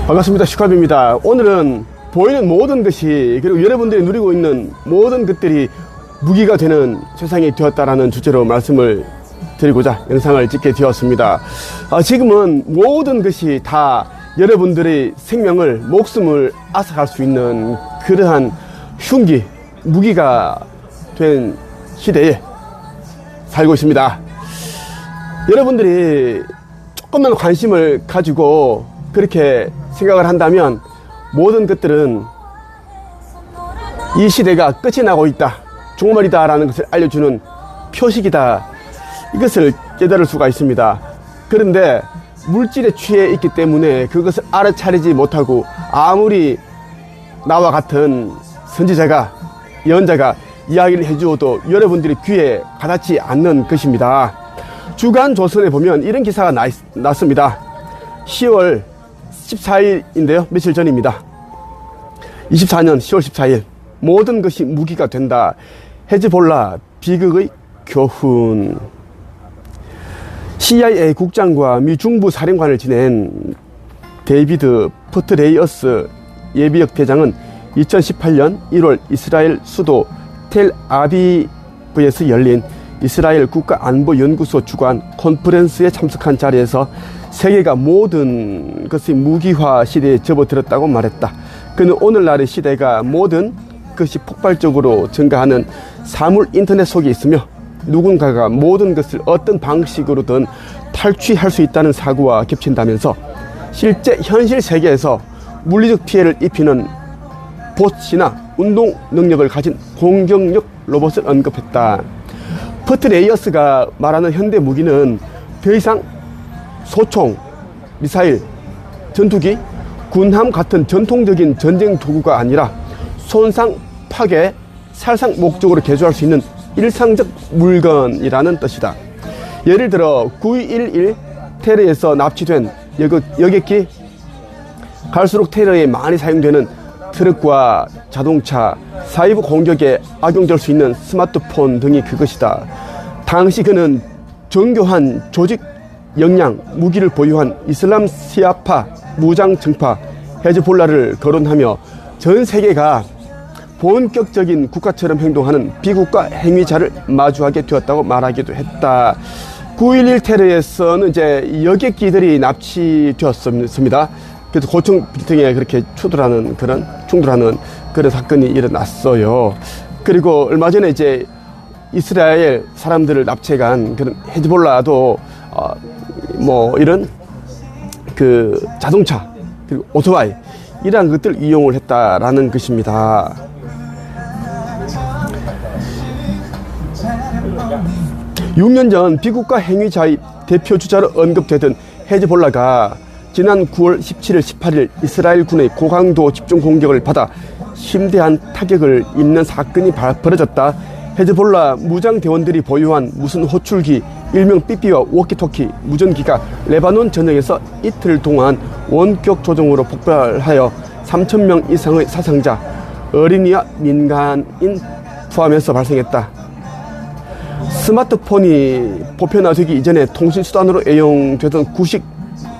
반갑습니다. 슈카비입니다. 오늘은 보이는 모든 것이, 그리고 여러분들이 누리고 있는 모든 것들이 무기가 되는 세상이 되었다라는 주제로 말씀을 드리고자 영상을 찍게 되었습니다. 지금은 모든 것이 다 여러분들의 생명을, 목숨을 앗아갈 수 있는 그러한 흉기, 무기가 된 시대에 살고 있습니다. 여러분들이 조금만 관심을 가지고 그렇게 생각을 한다면 모든 것들은 이 시대가 끝이 나고 있다, 종말이다 라는 것을 알려주는 표식이다, 이것을 깨달을 수가 있습니다. 그런데 물질에 취해 있기 때문에 그것을 알아차리지 못하고 아무리 나와 같은 선지자가, 예언자가 이야기를 해주어도 여러분들이 귀에 가닿지 않는 것입니다. 주간 조선에 보면 이런 기사가 났습니다. 10월 14일인데요. 며칠 전입니다. 24년 10월 14일. 모든 것이 무기가 된다. 헤즈볼라 비극의 교훈. CIA 국장과 미 중부 사령관을 지낸 데이비드 퍼트레이어스 예비역 대장은 2018년 1월 이스라엘 수도 텔아비브에서 열린 이스라엘 국가안보연구소 주관 컨퍼런스에 참석한 자리에서 세계가 모든 것이 무기화 시대에 접어들었다고 말했다. 그는 오늘날의 시대가 모든 것이 폭발적으로 증가하는 사물 인터넷 속에 있으며 누군가가 모든 것을 어떤 방식으로든 탈취할 수 있다는 사고와 겹친다면서 실제 현실 세계에서 물리적 피해를 입히는 봇이나 운동 능력을 가진 공격력 로봇을 언급했다. 퍼트레이어스가 말하는 현대 무기는 더 이상 소총, 미사일, 전투기, 군함 같은 전통적인 전쟁 도구가 아니라 손상, 파괴, 살상 목적으로 개조할 수 있는 일상적 물건이라는 뜻이다. 예를 들어 9.11 테러에서 납치된 여객기, 갈수록 테러에 많이 사용되는 트럭과 자동차, 사이버 공격에 악용될 수 있는 스마트폰 등이 그것이다. 당시 그는 정교한 조직 역량, 무기를 보유한 이슬람 시아파 무장정파 헤즈볼라를 거론하며 전 세계가 본격적인 국가처럼 행동하는 비국가 행위자를 마주하게 되었다고 말하기도 했다. 9.11 테러에서는 이제 여객기들이 납치되었습니다. 그래서 고층 빌딩에 그렇게 충돌하는 그런 사건이 일어났어요. 그리고 얼마 전에 이제 이스라엘 사람들을 납치해간 그런 헤즈볼라도 이런 그 자동차 그리고 오토바이 이러한 것들 이용을 했다라는 것입니다. (6년) 전 비국가 행위자의 대표 주자로 언급되던 헤즈볼라가 지난 9월 17일, 18일 이스라엘 군의 고강도 집중 공격을 받아 심대한 타격을 입는 사건이 벌어졌다. 헤즈볼라 무장대원들이 보유한 무슨 호출기, 일명 삐삐와 워키토키 무전기가 레바논 전역에서 이틀 동안 원격 조종으로 폭발하여 3,000명 이상의 사상자, 어린이와 민간인 포함해서 발생했다. 스마트폰이 보편화되기 이전에 통신수단으로 애용되던 구식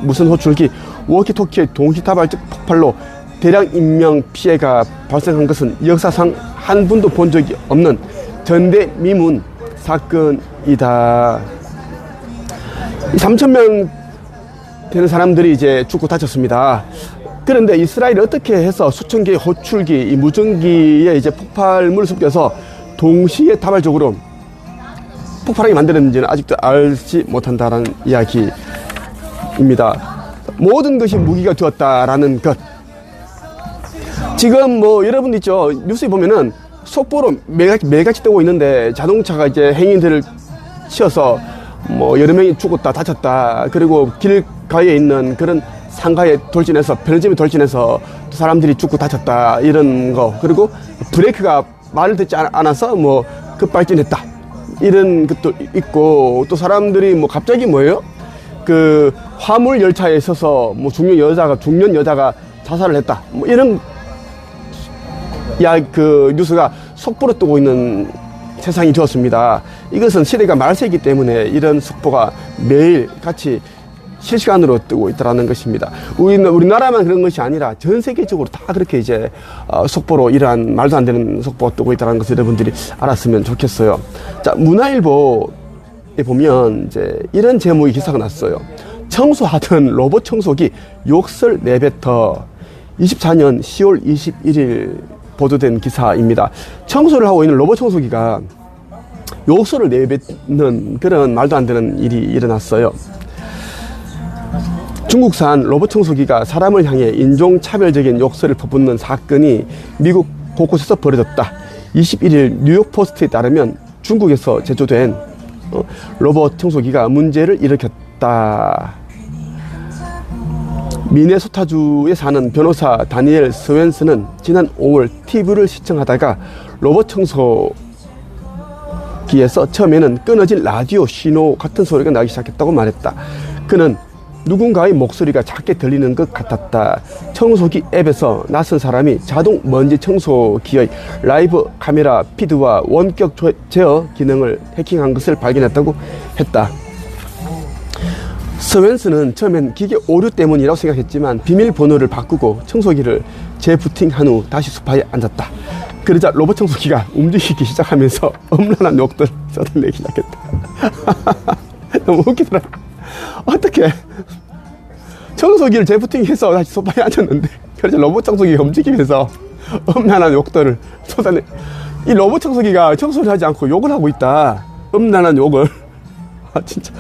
무선 호출기, 워키토키의 동시다발적 폭발로 대량 인명 피해가 발생한 것은 역사상 한 분도 본 적이 없는 전대미문 사건이다. 3,000명 되는 사람들이 이제 죽고 다쳤습니다. 그런데 이스라엘이 어떻게 해서 수천 개의 호출기, 이 무전기에 이제 폭발물을 섞여서 동시에 다발적으로 폭발하게 만드는지는 아직도 알지 못한다라는 이야기입니다. 모든 것이 무기가 되었다라는 것. 지금 여러분 있죠. 뉴스에 보면은 속보로 매일같이 뜨고 있는데 자동차가 이제 행인들을 치어서 여러 명이 죽었다, 다쳤다. 그리고 길가에 있는 그런 상가에 돌진해서, 편의점에 돌진해서 사람들이 죽고 다쳤다. 이런 거. 그리고 브레이크가 말을 듣지 않아서 급발진했다. 이런 것도 있고, 또 사람들이 갑자기 그 화물 열차에 있어서 중년 여자가 자살을 했다. 이런 그 뉴스가 속보로 뜨고 있는 세상이 되었습니다. 이것은 시대가 말세이기 때문에 이런 속보가 매일 같이 실시간으로 뜨고 있다는 것입니다. 우리나라만 그런 것이 아니라 전 세계적으로 다 그렇게 이제 속보로 이러한 말도 안 되는 속보가 뜨고 있다는 것을 여러분들이 알았으면 좋겠어요. 자, 문화일보에 보면 이제 이런 제목의 기사가 났어요. 청소하던 로봇 청소기 욕설 내뱉어. 24년 10월 21일 보도된 기사입니다. 청소를 하고 있는 로봇 청소기가 욕설을 내뱉는 그런 말도 안 되는 일이 일어났어요. 중국산 로봇 청소기가 사람을 향해 인종차별적인 욕설을 퍼붓는 사건이 미국 곳곳에서 벌어졌다. 21일 뉴욕포스트에 따르면 중국에서 제조된 로봇 청소기가 문제를 일으켰다. 미네소타주에 사는 변호사 다니엘 스웬스는 지난 5월 TV를 시청하다가 로봇 청소기에서 처음에는 끊어진 라디오 신호 같은 소리가 나기 시작했다고 말했다. 그는 누군가의 목소리가 작게 들리는 것 같았다. 청소기 앱에서 낯선 사람이 자동 먼지 청소기의 라이브 카메라 피드와 원격 제어 기능을 해킹한 것을 발견했다고 했다. 스웬스는 처음엔 기계 오류 때문이라고 생각했지만 비밀번호를 바꾸고 청소기를 재부팅한 후 다시 소파에 앉았다. 그러자 로봇 청소기가 움직이기 시작하면서 엄란한 욕들을 쏟아내기 시작했다. 너무 웃기더라. 어떻게 청소기를 재부팅해서 다시 소파에 앉았는데 그래서 로봇 청소기가 움직이면서 엄란한 욕들을 쏟아내. 이 로봇 청소기가 청소를 하지 않고 욕을 하고 있다. 엄란한 욕을. 아, 진짜.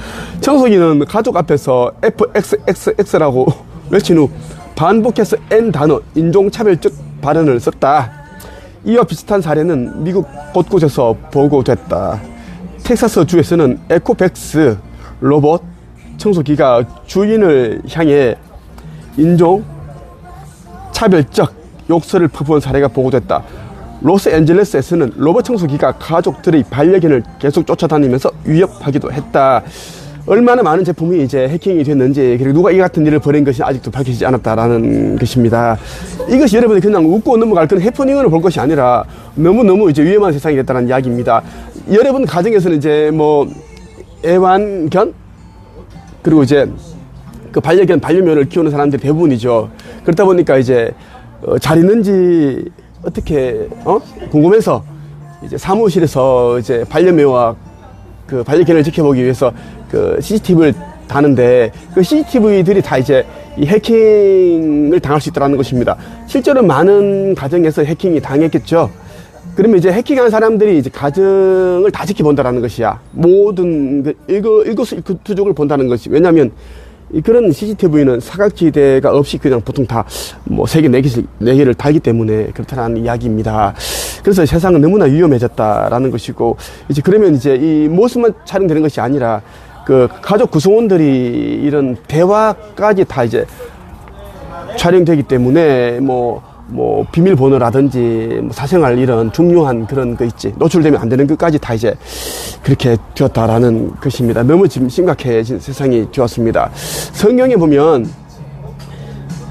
청소기는 가족 앞에서 FXXX라고 외친 후 반복해서 N 단어 인종차별적 발언을 썼다. 이와 비슷한 사례는 미국 곳곳에서 보고됐다. 텍사스 주에서는 에코백스 로봇 청소기가 주인을 향해 인종차별적 욕설을 퍼부은 사례가 보고됐다. 로스앤젤레스에서는 로봇 청소기가 가족들의 반려견을 계속 쫓아다니면서 위협하기도 했다. 얼마나 많은 제품이 이제 해킹이 됐는지, 그리고 누가 이 같은 일을 벌인 것이 아직도 밝혀지지 않았다라는 것입니다. 이것이 여러분이 그냥 웃고 넘어갈 그런 해프닝으로 볼 것이 아니라 너무너무 이제 위험한 세상이 됐다는 이야기입니다. 여러분 가정에서는 이제 뭐 애완견? 그리고 이제 그 반려견, 반려묘를 키우는 사람들이 대부분이죠. 그렇다 보니까 이제 잘 있는지 어떻게 궁금해서 이제 사무실에서 이제 반려묘와 그 반려견을 지켜보기 위해서 그 CCTV를 다는데 그 CCTV들이 다 이제 이 해킹을 당할 수 있다는 것입니다. 실제로 많은 가정에서 해킹이 당했겠죠. 그러면 이제 해킹한 사람들이 이제 가정을 다 지켜본다라는 것이야. 모든 그 일거수일투족을 본다는 것이. 왜냐하면 그런 CCTV는 사각지대가 없이 그냥 보통 다 뭐 3개, 4개를 달기 때문에 그렇다는 이야기입니다. 그래서 세상은 너무나 위험해졌다라는 것이고, 이제 그러면 이제 이 모습만 촬영되는 것이 아니라 그 가족 구성원들이 이런 대화까지 다 이제 촬영되기 때문에 뭐 비밀번호라든지 뭐 사생활 이런 중요한 그런 거 있지, 노출되면 안 되는 것까지 다 이제 그렇게 되었다라는 것입니다. 너무 지금 심각해진 세상이 되었습니다. 성경에 보면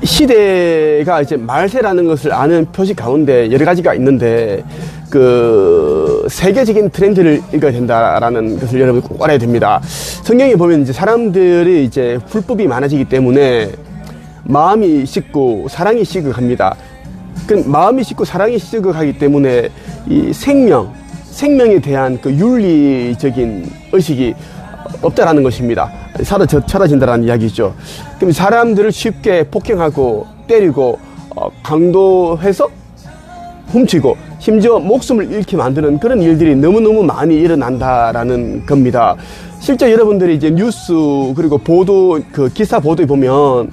시대가 이제 말세라는 것을 아는 표시 가운데 여러 가지가 있는데 그 세계적인 트렌드를 읽어야 된다라는 것을 여러분 꼭 알아야 됩니다. 성경에 보면 이제 사람들이 이제 불법이 많아지기 때문에 마음이 식고 사랑이 시극합니다. 그 마음이 식고 사랑이 시극하기 때문에 이 생명에 대한 그 윤리적인 의식이 없다라는 것입니다. 사라진다라는 이야기죠. 그럼 사람들을 쉽게 폭행하고 때리고 강도해서 훔치고 심지어 목숨을 잃게 만드는 그런 일들이 너무너무 많이 일어난다라는 겁니다. 실제 여러분들이 이제 뉴스 그리고 보도, 그 기사 보도에 보면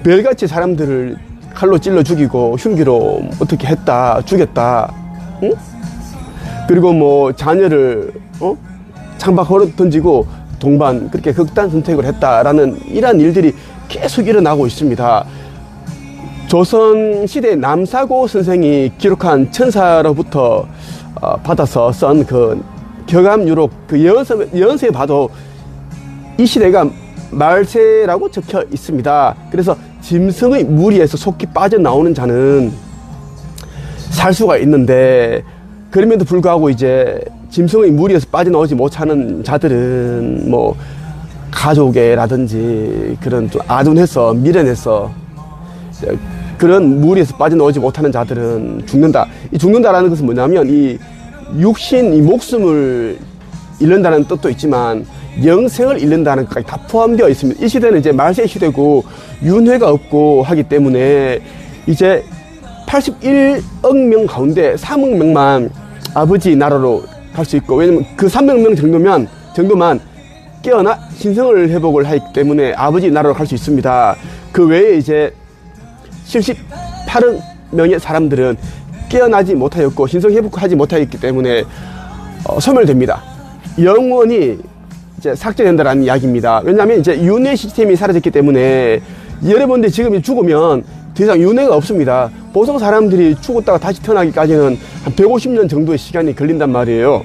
별같이 사람들을 칼로 찔러 죽이고 흉기로 어떻게 했다, 죽였다, 응? 그리고 뭐 자녀를 창밖 걸어 던지고 동반 그렇게 극단 선택을 했다라는 이러한 일들이 계속 일어나고 있습니다. 조선시대 남사고 선생이 기록한 천사로부터 받아서 쓴 그 격암유록 그 예언서에 봐도 이 시대가 말세라고 적혀 있습니다. 그래서 짐승의 무리에서 속히 빠져나오는 자는 살 수가 있는데, 그럼에도 불구하고 이제 짐승의 무리에서 빠져나오지 못하는 자들은 뭐 가족애라든지 그런 좀 아둔해서 미련해서 그런 무리에서 빠져나오지 못하는 자들은 죽는다. 이 죽는다라는 것은 뭐냐면 이 육신, 이 목숨을 잃는다는 뜻도 있지만 영생을 잃는다는 것까지 다 포함되어 있습니다. 이 시대는 이제 말세 시대고 윤회가 없고 하기 때문에 이제 81억 명 가운데 3억 명만 아버지 나라로 갈 수 있고, 왜냐면 그 3억 명 정도만 깨어나 신성을 회복을 하기 때문에 아버지 나라로 갈 수 있습니다. 그 외에 이제 78억 명의 사람들은 깨어나지 못하였고 신성 회복하지 못하였기 때문에 소멸됩니다. 영원히 이제 삭제된다라는 이야기입니다. 왜냐하면 이제 윤회 시스템이 사라졌기 때문에 여러분들 지금 죽으면 더 이상 윤회가 없습니다. 보통 사람들이 죽었다가 다시 태어나기까지는 한 150년 정도의 시간이 걸린단 말이에요.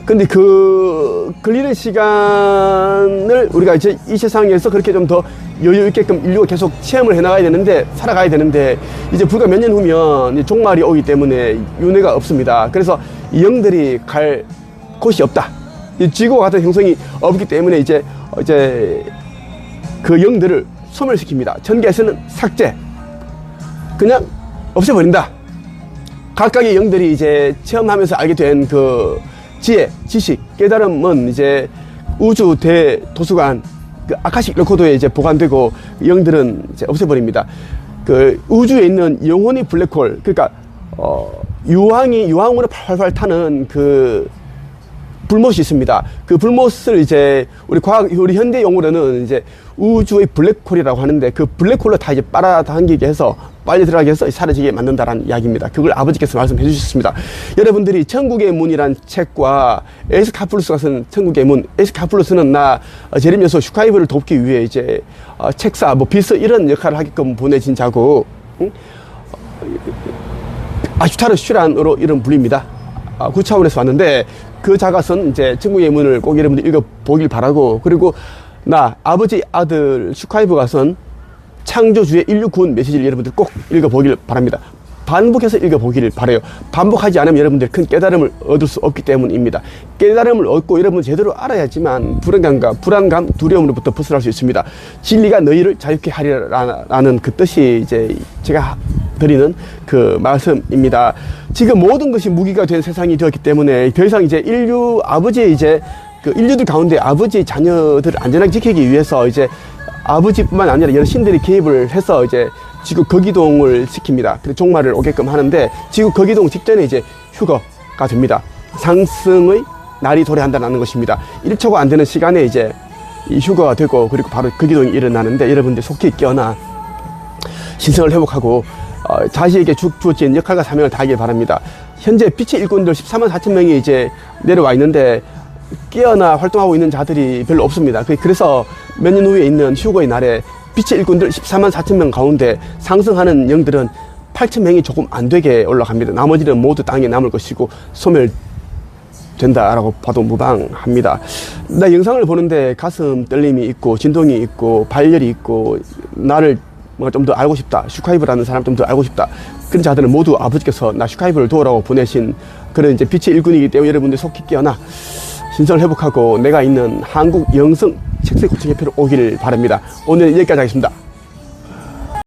근데 그 걸리는 시간을 우리가 이제 이 세상에서 그렇게 좀 더 여유 있게끔 인류가 계속 체험을 해나가야 되는데, 살아가야 되는데, 이제 불과 몇 년 후면 종말이 오기 때문에 윤회가 없습니다. 그래서 이 영들이 갈 곳이 없다. 이 지구와 같은 형성이 없기 때문에 이제 그 영들을 소멸시킵니다. 천계에서는 삭제, 그냥 없애버린다. 각각의 영들이 이제 체험하면서 알게 된 그 지혜, 지식, 깨달음은 이제 우주 대도서관, 그 아카식 레코드에 이제 보관되고 영들은 이제 없애버립니다. 그 우주에 있는 영혼이 블랙홀, 그러니까 유황으로 팔팔 타는 그 불못이 있습니다. 그 불못을 이제 우리 현대 용어로는 이제 우주의 블랙홀이라고 하는데, 그 블랙홀로 다 이제 빨아당기게 해서 빨리 들어가게 해서 사라지게 만든다라는 이야기입니다. 그걸 아버지께서 말씀해 주셨습니다. 여러분들이 천국의 문이란 책과 에스카플루스가 쓴 천국의 문, 에스카플루스는 나 제레미야서 슈카이브를 돕기 위해 이제 책사, 비서 이런 역할을 하게끔 보내진 자고, 아슈타르슈란으로 이름 불립니다. 그 차원에서 왔는데, 그 자가 쓴 이제 천국의 문을 꼭 여러분들 읽어보길 바라고, 그리고 나 아버지 아들 슈카이브가 쓴 창조주의 인류 구원 메시지를 여러분들 꼭 읽어보길 바랍니다. 반복해서 읽어보기를 바라요. 반복하지 않으면 여러분들 큰 깨달음을 얻을 수 없기 때문입니다. 깨달음을 얻고 여러분 제대로 알아야지만 불안감, 두려움으로부터 벗어날 수 있습니다. 진리가 너희를 자유케 하리라는 그 뜻이 이제 제가 드리는 그 말씀입니다. 지금 모든 것이 무기가 된 세상이 되었기 때문에 더 이상 이제 인류들 가운데 아버지의 자녀들을 안전하게 지키기 위해서 이제 아버지뿐만 아니라 여러 신들이 개입을 해서 이제 지구 거기동을 시킵니다. 그래서 종말을 오게끔 하는데, 지구 거기동 직전에 이제 휴거가 됩니다. 상승의 날이 도래한다는 것입니다. 1초가 안 되는 시간에 이제 이 휴거가 되고, 그리고 바로 거기동이 일어나는데, 여러분들 속히 깨어나 신성을 회복하고 자신에게 주어진 역할과 사명을 다하길 바랍니다. 현재 빛의 일꾼들 14만 4천 명이 이제 내려와 있는데 깨어나 활동하고 있는 자들이 별로 없습니다. 그래서 몇 년 후에 있는 휴거의 날에 빛의 일꾼들 14만 4천 명 가운데 상승하는 영들은 8천 명이 조금 안 되게 올라갑니다. 나머지는 모두 땅에 남을 것이고 소멸된다라고 봐도 무방합니다. 나 영상을 보는데 가슴 떨림이 있고 진동이 있고 발열이 있고, 나를 뭔가 좀 더 알고 싶다, 슈카이브라는 사람 좀 더 알고 싶다, 그런 자들은 모두 아버지께서 나 슈카이브를 도우라고 보내신 그런 이제 빛의 일꾼이기 때문에 여러분들 속히 깨어나 신성을 회복하고 내가 있는 한국 영성 책세 고층협회로 오기를 바랍니다. 오늘 여기까지 하겠습니다.